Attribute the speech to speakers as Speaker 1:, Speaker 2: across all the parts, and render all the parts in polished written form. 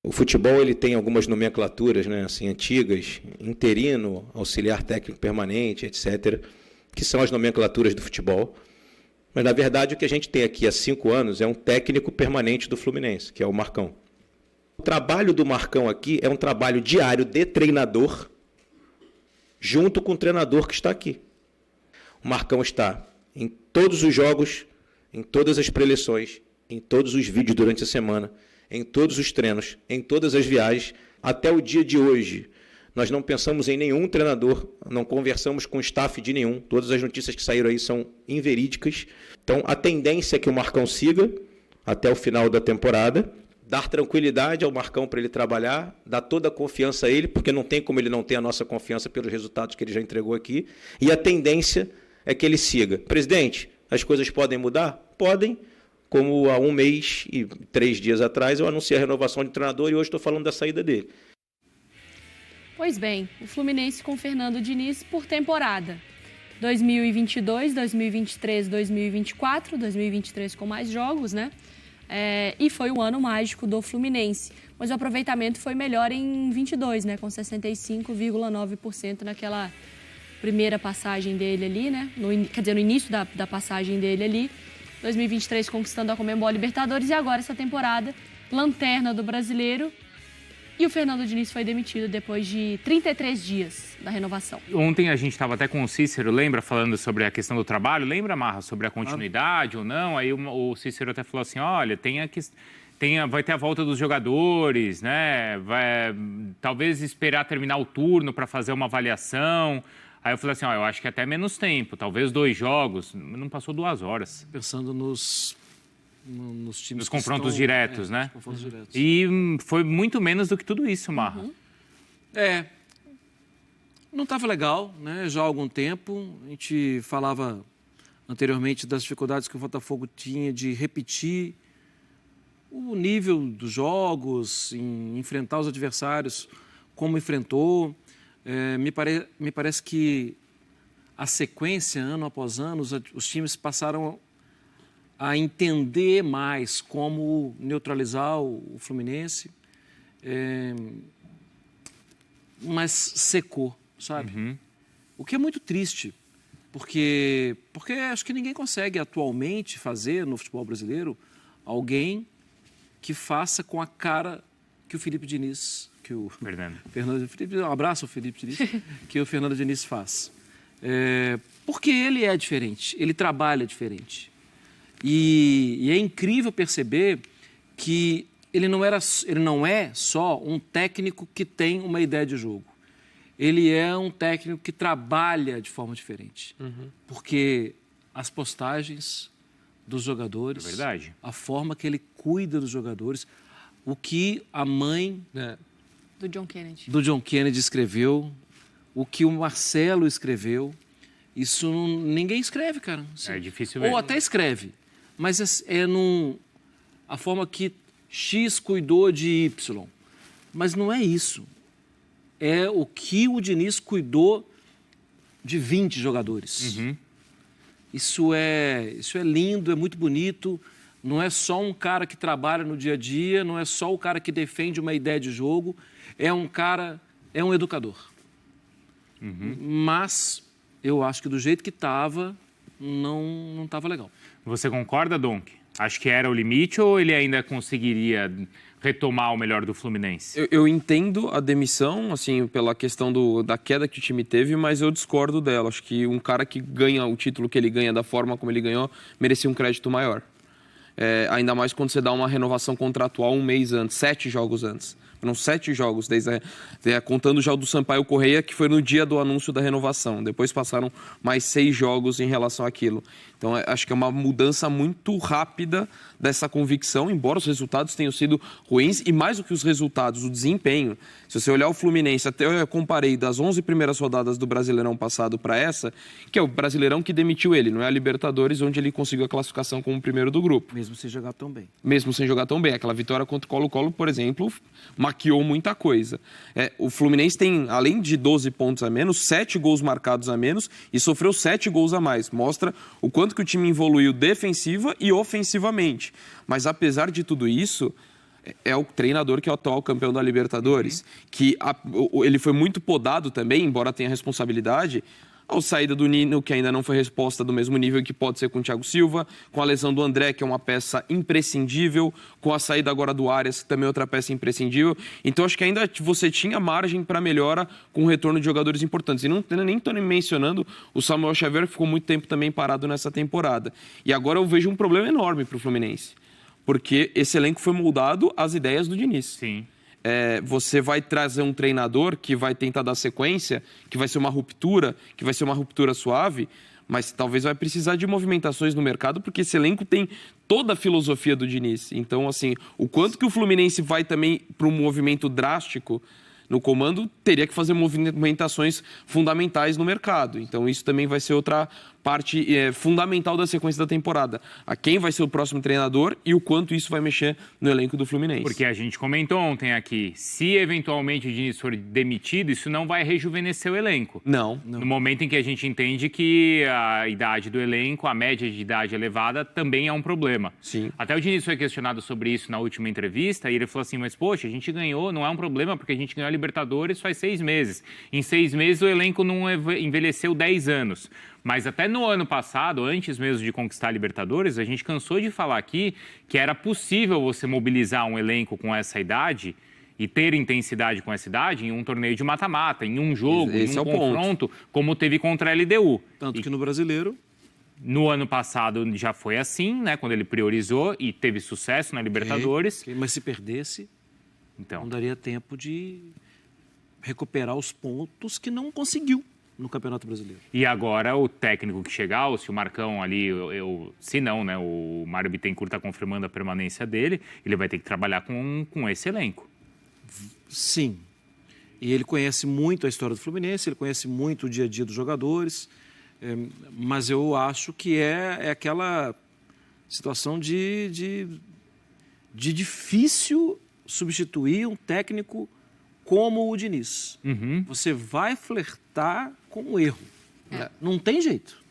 Speaker 1: O futebol ele tem algumas nomenclaturas, né, assim, antigas, interino, auxiliar técnico permanente, etc., que são as nomenclaturas do futebol. Mas, na verdade, o que a gente tem aqui há 5 anos é um técnico permanente do Fluminense, que é o Marcão. O trabalho do Marcão aqui é um trabalho diário de treinador, junto com o treinador que está aqui. O Marcão está em todos os jogos, em todas as preleções, em todos os vídeos durante a semana, em todos os treinos, em todas as viagens, até o dia de hoje. Nós não pensamos em nenhum treinador, não conversamos com o staff de nenhum. Todas as notícias que saíram aí são inverídicas. Então, a tendência é que o Marcão siga até o final da temporada, dar tranquilidade ao Marcão para ele trabalhar, dar toda a confiança a ele, porque não tem como ele não ter a nossa confiança pelos resultados que ele já entregou aqui. E a tendência é que ele siga. Presidente, as coisas podem mudar? Podem. Como há 1 mês e 3 dias atrás eu anunciei a renovação de treinador e hoje estou falando da saída dele.
Speaker 2: Pois bem, o Fluminense com Fernando Diniz por temporada. 2022, 2023, 2024, 2023 com mais jogos, né? E foi o ano mágico do Fluminense. Mas o aproveitamento foi melhor em 22, né? Com 65,9% naquela primeira passagem dele ali, né? No início da passagem dele ali. 2023 conquistando a Conmebol Libertadores e agora essa temporada, lanterna do Brasileiro. E o Fernando Diniz foi demitido depois de 33 dias da renovação. Ontem a gente estava até com o Cícero, lembra, falando sobre a questão do trabalho. Lembra, Marra, sobre a continuidade ou não? Aí o Cícero até falou assim, olha, vai ter a volta dos jogadores, né? Talvez esperar terminar o turno para fazer uma avaliação. Aí eu falei assim, eu acho que até menos tempo, talvez 2 jogos. Não passou 2 horas.
Speaker 3: Pensando nos times
Speaker 2: nos confrontos diretos, né?
Speaker 3: Confrontos diretos.
Speaker 2: E foi muito menos do que tudo isso, Marra.
Speaker 3: Não estava legal, né? Já há algum tempo. A gente falava anteriormente das dificuldades que o Botafogo tinha de repetir o nível dos jogos, em enfrentar os adversários como enfrentou. Me parece que a sequência, ano após ano, os times passaram a entender mais como neutralizar o Fluminense, mas secou, sabe? O que é muito triste, porque acho que ninguém consegue atualmente fazer no futebol brasileiro alguém que faça com a cara que o Felipe Diniz, que o um abraço ao Felipe Diniz, que o Fernando Diniz faz. Porque ele é diferente, ele trabalha diferente. E é incrível perceber que ele não é só um técnico que tem uma ideia de jogo. Ele é um técnico que trabalha de forma diferente. Porque as postagens dos jogadores, a forma que ele cuida dos jogadores, o que a mãe do John Kennedy escreveu, o que o Marcelo escreveu, isso ninguém escreve, cara.
Speaker 2: É difícil mesmo.
Speaker 3: Ou até escreve, mas a forma que X cuidou de Y. Mas não é isso. É o que o Diniz cuidou de 20 jogadores. Isso é lindo, é muito bonito. Não é só um cara que trabalha no dia a dia, não é só o cara que defende uma ideia de jogo. É um educador. Mas eu acho que do jeito que estava, não estava legal.
Speaker 2: Você concorda, Donk? Acho que era o limite ou ele ainda conseguiria retomar o melhor do Fluminense?
Speaker 4: Eu entendo a demissão, assim, pela questão da queda que o time teve, mas eu discordo dela. Acho que um cara que ganha o título que ele ganha da forma como ele ganhou, merecia um crédito maior. Ainda mais quando você dá uma renovação contratual 1 mês antes, 7 jogos antes. Foram 7 jogos, contando já o do Sampaio Correia, que foi no dia do anúncio da renovação. Depois passaram mais 6 jogos em relação àquilo. Então, acho que é uma mudança muito rápida dessa convicção, embora os resultados tenham sido ruins, e mais do que os resultados, o desempenho. Se você olhar o Fluminense, até eu comparei das 11 primeiras rodadas do Brasileirão passado para essa, que é o Brasileirão que demitiu ele, não é a Libertadores, onde ele conseguiu a classificação como primeiro do grupo.
Speaker 3: Mesmo sem jogar tão bem.
Speaker 4: Mesmo sem jogar tão bem. Aquela vitória contra o Colo-Colo, por exemplo, maquiou muita coisa. O Fluminense tem, além de 12 pontos a menos, 7 gols marcados a menos e sofreu 7 gols a mais. Mostra o quanto que o time evoluiu defensiva e ofensivamente. Mas apesar de tudo isso, é o treinador que é o atual campeão da Libertadores, que ele foi muito podado também, embora tenha responsabilidade, ao saída do Nino, que ainda não foi resposta do mesmo nível que pode ser com o Thiago Silva, com a lesão do André, que é uma peça imprescindível, com a saída agora do Arias, que também é outra peça imprescindível. Então, acho que ainda você tinha margem para melhora com o retorno de jogadores importantes. E nem estou mencionando o Samuel Xavier, que ficou muito tempo também parado nessa temporada. E agora eu vejo um problema enorme para o Fluminense, porque esse elenco foi moldado às ideias do Diniz.
Speaker 5: Sim.
Speaker 4: Você vai trazer um treinador que vai tentar dar sequência, que vai ser uma ruptura suave, mas talvez vai precisar de movimentações no mercado, porque esse elenco tem toda a filosofia do Diniz. Então, assim, o quanto que o Fluminense vai também para um movimento drástico no comando, teria que fazer movimentações fundamentais no mercado. Então, isso também vai ser outra parte fundamental da sequência da temporada. A quem vai ser o próximo treinador e o quanto isso vai mexer no elenco do Fluminense.
Speaker 5: Porque a gente comentou ontem aqui, se eventualmente o Diniz for demitido, isso não vai rejuvenescer o elenco.
Speaker 4: Não.
Speaker 5: No momento em que a gente entende que a idade do elenco, a média de idade elevada, também é um problema.
Speaker 4: Sim.
Speaker 5: Até o Diniz foi questionado sobre isso na última entrevista e ele falou assim, mas poxa, a gente ganhou, não é um problema porque a gente ganhou a Libertadores faz 6 meses. Em 6 meses o elenco não envelheceu 10 anos. Mas até no ano passado, antes mesmo de conquistar a Libertadores, a gente cansou de falar aqui que era possível você mobilizar um elenco com essa idade e ter intensidade com essa idade em um torneio de mata-mata, em um jogo, em um confronto, como teve contra a LDU.
Speaker 3: Tanto que no Brasileiro...
Speaker 5: No ano passado já foi assim, né? Quando ele priorizou e teve sucesso na Libertadores.
Speaker 3: Mas se perdesse,
Speaker 5: então,
Speaker 3: não daria tempo de recuperar os pontos que não conseguiu no Campeonato Brasileiro.
Speaker 5: E agora o técnico que chegar, ou se o Marcão ali, se não, né? O Mário Bittencourt está confirmando a permanência dele, ele vai ter que trabalhar com esse elenco.
Speaker 3: Sim. E ele conhece muito a história do Fluminense, ele conhece muito o dia a dia dos jogadores, mas eu acho que é aquela situação de difícil substituir um técnico como o Diniz. Você vai flertar com o erro. Não tem jeito.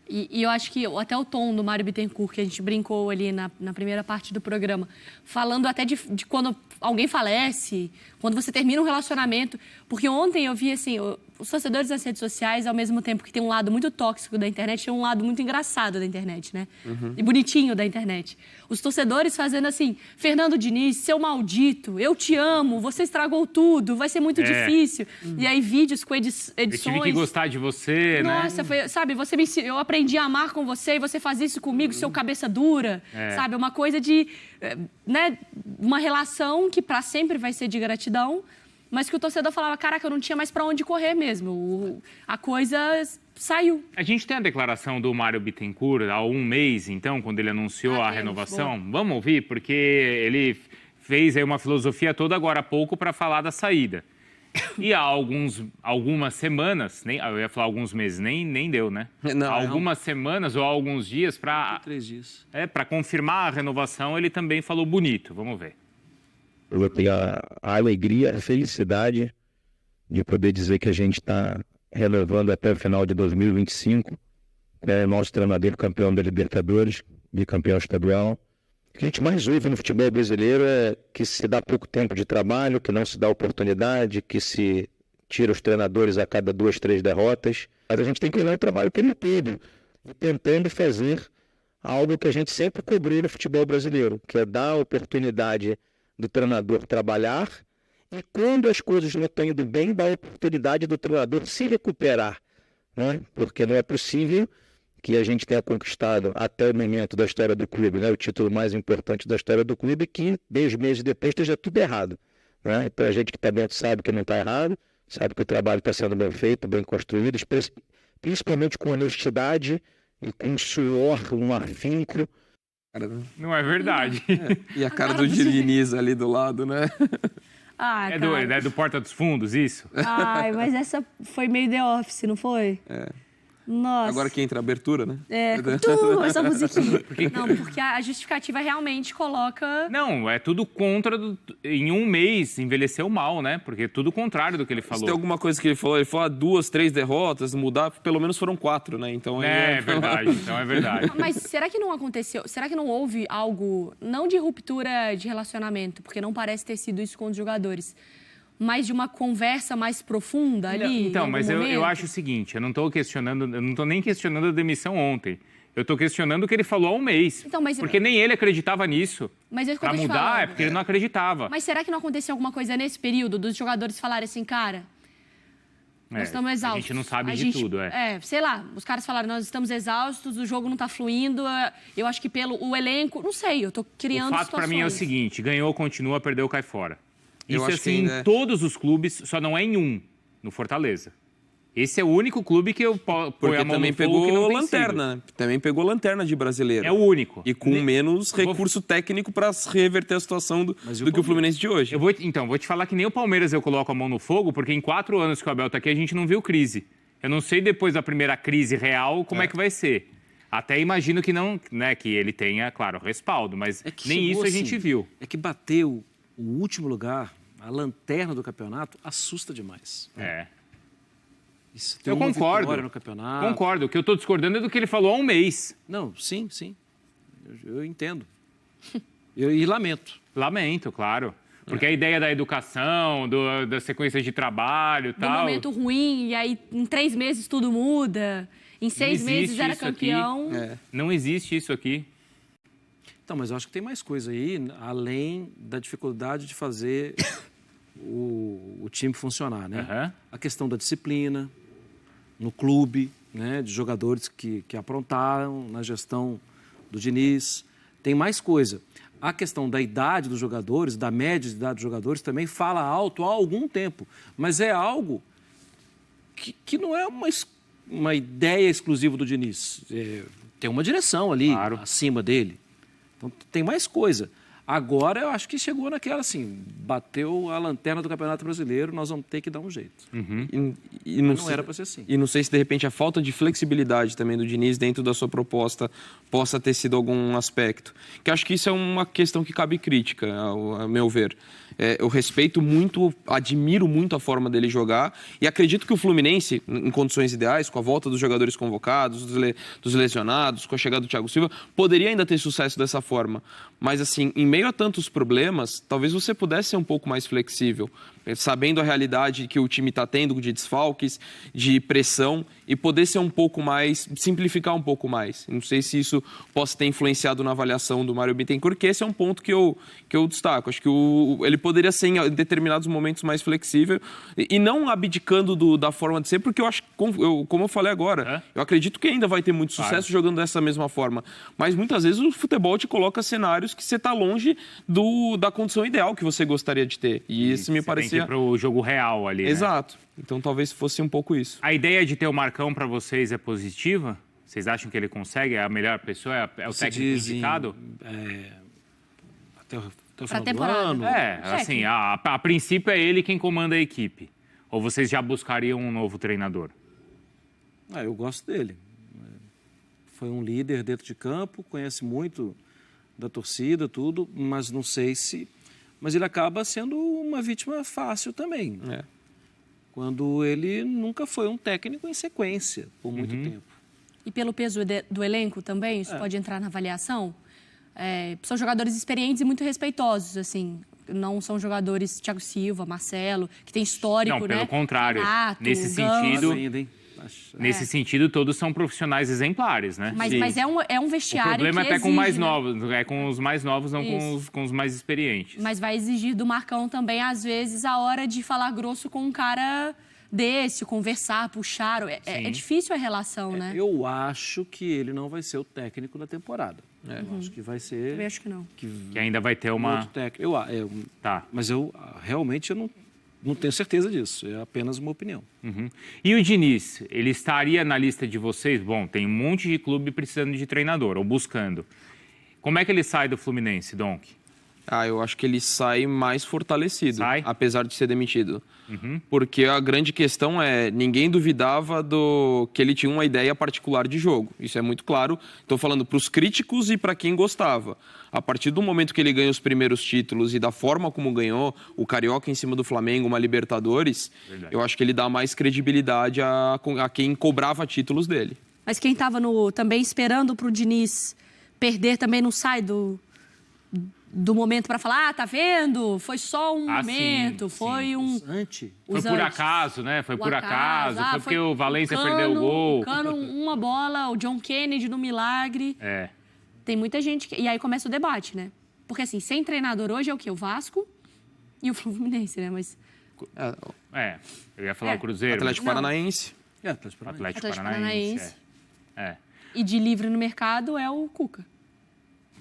Speaker 2: E eu acho que até o tom do Mário Bittencourt, que a gente brincou ali na primeira parte do programa, falando até de quando alguém falece, quando você termina um relacionamento. Porque ontem eu vi, assim, os torcedores nas redes sociais, ao mesmo tempo que tem um lado muito tóxico da internet, tem um lado muito engraçado da internet, né? E bonitinho da internet. Os torcedores fazendo assim, Fernando Diniz, seu maldito, eu te amo, você estragou tudo, vai ser muito difícil. E aí vídeos com edições...
Speaker 5: Eu tive que gostar de você, né?
Speaker 2: Nossa, foi, sabe, eu aprendi a amar com você e você faz isso comigo, seu cabeça dura, sabe? Uma coisa de, né, uma relação que para sempre vai ser de gratidão, mas que o torcedor falava, caraca, eu não tinha mais para onde correr mesmo. A coisa saiu.
Speaker 5: A gente tem a declaração do Mário Bittencourt há um mês, então, quando ele anunciou a renovação. Boa. Vamos ouvir, porque ele fez aí uma filosofia toda agora há pouco para falar da saída. E há algumas semanas, eu ia falar alguns meses, nem deu, né?
Speaker 4: Não,
Speaker 5: algumas semanas ou alguns dias para
Speaker 3: 3 dias.
Speaker 5: Para confirmar a renovação, ele também falou bonito. Vamos ver.
Speaker 6: Eu vou ter a alegria, a felicidade de poder dizer que a gente está renovando até o final de 2025. Nosso treinador campeão da Libertadores, bicampeão estadual. O que a gente mais ouve no futebol brasileiro é que se dá pouco tempo de trabalho, que não se dá oportunidade, que se tira os treinadores a cada 2, 3 derrotas. Mas a gente tem que olhar o trabalho que ele teve, tentando fazer algo que a gente sempre cobriu no futebol brasileiro, que é dar a oportunidade do treinador trabalhar e quando as coisas não estão indo bem, dar a oportunidade do treinador se recuperar, né? Porque não é possível que a gente tenha conquistado até o momento da história do clube, né? O título mais importante da história do clube, que 10 meses depois esteja tudo errado, né? Então a gente que está dentro sabe que não está errado, sabe que o trabalho está sendo bem feito, bem construído, principalmente com honestidade e com suor, um afinco.
Speaker 5: Não é verdade.
Speaker 4: E a cara do Diniz ali do lado, né?
Speaker 5: É do Porta dos Fundos, isso?
Speaker 2: Ai, mas essa foi meio The Office, não foi? Nossa.
Speaker 4: Agora que entra a abertura, né?
Speaker 2: Essa musiquinha. Não, porque a justificativa realmente coloca...
Speaker 5: Não, é tudo contra. Em um mês envelheceu mal, né? Porque é tudo o contrário do que ele
Speaker 4: Se
Speaker 5: falou.
Speaker 4: tem alguma coisa que ele falou 2, 3 derrotas, mudar, pelo menos foram 4, né? Então
Speaker 5: É verdade, então é verdade.
Speaker 2: Mas será que não aconteceu? Será que não houve algo, não de ruptura de relacionamento, porque não parece ter sido isso com os jogadores, mas de uma conversa mais profunda ali?
Speaker 5: Então,
Speaker 2: em
Speaker 5: mas
Speaker 2: algum
Speaker 5: eu
Speaker 2: momento?
Speaker 5: acho o seguinte, eu não estou nem questionando a demissão ontem. Eu estou questionando o que ele falou há um mês.
Speaker 2: Então, mas-
Speaker 5: Porque nem ele acreditava nisso.
Speaker 2: Mas é isso que eu
Speaker 5: Pra
Speaker 2: tô te
Speaker 5: mudar
Speaker 2: falando.
Speaker 5: é porque ele não acreditava.
Speaker 2: Mas será que não aconteceu alguma coisa nesse período dos jogadores falarem assim, cara, nós estamos exaustos.
Speaker 5: A gente não sabe de tudo,
Speaker 2: sei lá, os caras falaram, nós estamos exaustos, o jogo não tá fluindo, eu acho que o elenco, não sei, eu tô criando
Speaker 5: O fato para mim é o
Speaker 2: situações.
Speaker 5: seguinte, ganhou, continua, perdeu, cai fora.
Speaker 4: Eu
Speaker 5: Isso é
Speaker 4: acho que
Speaker 5: assim
Speaker 4: ainda
Speaker 5: em
Speaker 4: é.
Speaker 5: todos os clubes, só não é em um, no Fortaleza. Esse é o único clube que eu ponho
Speaker 4: Porque
Speaker 5: a mão
Speaker 4: também
Speaker 5: no fogo que
Speaker 4: pegou
Speaker 5: não tem
Speaker 4: lanterna, né? Também pegou lanterna de brasileiro.
Speaker 5: sido. É o único.
Speaker 4: E com menos recurso técnico para reverter a situação do que o Fluminense de hoje.
Speaker 5: Vou te falar que nem o Palmeiras eu coloco a mão no fogo, porque em 4 anos que o Abel tá aqui, a gente não viu crise. Eu não sei depois da primeira crise real como é que vai ser. Até imagino que não, né, que ele tenha, claro, respaldo, mas
Speaker 3: que
Speaker 5: nem isso
Speaker 3: chegou
Speaker 5: a gente
Speaker 3: assim,
Speaker 5: viu.
Speaker 3: É que bateu o último lugar, a lanterna do campeonato, assusta demais.
Speaker 5: É.
Speaker 3: Isso, tem
Speaker 5: Eu
Speaker 3: uma
Speaker 5: concordo.
Speaker 3: vitória no campeonato.
Speaker 5: Concordo. O que eu tô discordando é do que ele falou há um mês.
Speaker 3: Não, sim. Eu entendo. E lamento.
Speaker 5: Lamento, claro. Porque a ideia da educação, da sequência de trabalho e
Speaker 2: Do
Speaker 5: tal...
Speaker 2: momento ruim, e aí em 3 meses tudo muda, em 6
Speaker 5: existe
Speaker 2: meses era
Speaker 5: isso aqui.
Speaker 2: campeão.
Speaker 5: Não existe isso aqui.
Speaker 3: Então, mas eu acho que tem mais coisa aí, além da dificuldade de fazer o time funcionar, né?
Speaker 5: Aham.
Speaker 3: A questão da disciplina no clube, né? De jogadores que aprontaram na gestão do Diniz. Tem mais coisa. A questão da idade dos jogadores, da média de idade dos jogadores, também fala alto há algum tempo. Mas é algo que não é uma ideia exclusiva do Diniz. Tem uma direção ali,
Speaker 5: Claro.
Speaker 3: acima dele. Então, tem mais coisa. Agora, eu acho que chegou naquela, assim, bateu a lanterna do Campeonato Brasileiro, nós vamos ter que dar um jeito.
Speaker 4: E
Speaker 3: Não
Speaker 4: sei-
Speaker 3: era para ser assim.
Speaker 4: E não sei se, de repente, a falta de flexibilidade também do Diniz dentro da sua proposta possa ter sido algum aspecto. Que acho que isso é uma questão que cabe crítica, a meu ver. Eu respeito muito, admiro muito a forma dele jogar e acredito que o Fluminense, em condições ideais, com a volta dos jogadores convocados, dos lesionados, com a chegada do Thiago Silva, poderia ainda ter sucesso dessa forma. Mas, assim, em meio a tantos problemas, talvez você pudesse ser um pouco mais flexível, sabendo a realidade que o time está tendo de desfalques, de pressão, e poder ser um pouco mais, simplificar um pouco mais. Não sei se isso possa ter influenciado na avaliação do Mário Bittencourt, porque esse é um ponto que eu destaco. Acho que ele poderia ser, em determinados momentos, mais flexível e não abdicando da forma de ser, porque eu acho, como eu falei agora, eu acredito que ainda vai ter muito sucesso jogando dessa mesma forma. Mas muitas vezes o futebol te coloca cenários que você está longe da condição ideal que você gostaria de ter. E isso me
Speaker 5: Você
Speaker 4: parecia...
Speaker 5: tem que ir pro jogo real ali, né?
Speaker 4: Exato. Então talvez fosse um pouco isso.
Speaker 5: A ideia de ter o Marcão para vocês é positiva? Vocês acham que ele consegue? É a melhor pessoa? É o
Speaker 3: Se
Speaker 5: técnico
Speaker 3: dizem,
Speaker 5: indicado?
Speaker 3: Até o
Speaker 2: Pra
Speaker 3: final do
Speaker 2: temporada.
Speaker 3: ano.
Speaker 5: Assim, a princípio é ele quem comanda a equipe. Ou vocês já buscariam um novo treinador?
Speaker 3: Eu gosto dele. Foi um líder dentro de campo, conhece muito da torcida, tudo, mas não sei se... Mas ele acaba sendo uma vítima fácil também. Quando ele nunca foi um técnico em sequência por muito tempo.
Speaker 2: E pelo peso do elenco também, isso pode entrar na avaliação? São jogadores experientes e muito respeitosos, assim. Não são jogadores Thiago Silva, Marcelo, que tem histórico,
Speaker 5: Não,
Speaker 2: né?
Speaker 5: pelo contrário.
Speaker 2: Renato,
Speaker 5: Nesse
Speaker 2: Ganso.
Speaker 5: sentido-
Speaker 3: Ainda, hein?
Speaker 5: Nesse sentido, todos são profissionais exemplares, né?
Speaker 2: Mas é um
Speaker 5: O
Speaker 2: vestiário
Speaker 5: problema é
Speaker 2: que
Speaker 5: até com
Speaker 2: exige,
Speaker 5: mais
Speaker 2: né?
Speaker 5: novos, é com os mais novos, não com os mais experientes.
Speaker 2: Mas vai exigir do Marcão também, às vezes, a hora de falar grosso com um cara desse, conversar, puxar. É difícil a relação, né?
Speaker 3: Eu acho que ele não vai ser o técnico da temporada. Eu acho que vai
Speaker 2: Eu
Speaker 3: ser...
Speaker 2: acho que não.
Speaker 5: Que ainda vai ter uma...
Speaker 3: outro técnico.
Speaker 5: Tá.
Speaker 3: Mas eu realmente não tenho certeza disso. É apenas uma opinião.
Speaker 5: Uhum. E o Diniz, ele estaria na lista de vocês? Bom, tem um monte de clube precisando de treinador, ou buscando. Como é que ele sai do Fluminense, Donk?
Speaker 4: Eu acho que ele sai mais fortalecido, apesar de ser demitido. Porque a grande questão ninguém duvidava que ele tinha uma ideia particular de jogo. Isso é muito claro. Estou falando para os críticos e para quem gostava. A partir do momento que ele ganha os primeiros títulos e da forma como ganhou, o Carioca em cima do Flamengo, uma Libertadores, eu acho que ele dá mais credibilidade a quem cobrava títulos dele.
Speaker 2: Mas quem estava também esperando para o Diniz perder também não sai do momento para falar, tá vendo? Foi só um momento, foi um...
Speaker 5: Foi por acaso, né? Foi por acaso, foi porque o Valencia perdeu o gol.
Speaker 2: O Cano, uma bola, o John Kennedy no milagre. Tem muita gente E aí começa o debate, né? Porque assim, sem treinador hoje é o quê? O Vasco e o Fluminense, né? Mas...
Speaker 5: eu ia falar o Cruzeiro.
Speaker 4: Atlético Paranaense.
Speaker 5: Atlético Paranaense.
Speaker 2: E de livre no mercado é o Cuca.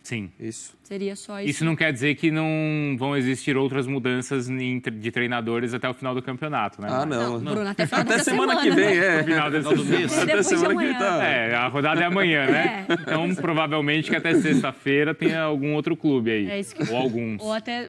Speaker 5: Sim.
Speaker 4: Isso.
Speaker 2: Seria só isso.
Speaker 5: Isso não quer dizer que não vão existir outras mudanças de treinadores até o final do campeonato, né?
Speaker 2: Não. Bruno, até
Speaker 4: semana que vem,
Speaker 2: né?
Speaker 5: Final do mês.
Speaker 4: Até semana que vem tá.
Speaker 5: A rodada é amanhã, né? Então, provavelmente que até sexta-feira tenha algum outro clube aí.
Speaker 2: Ou
Speaker 5: alguns.
Speaker 2: Ou até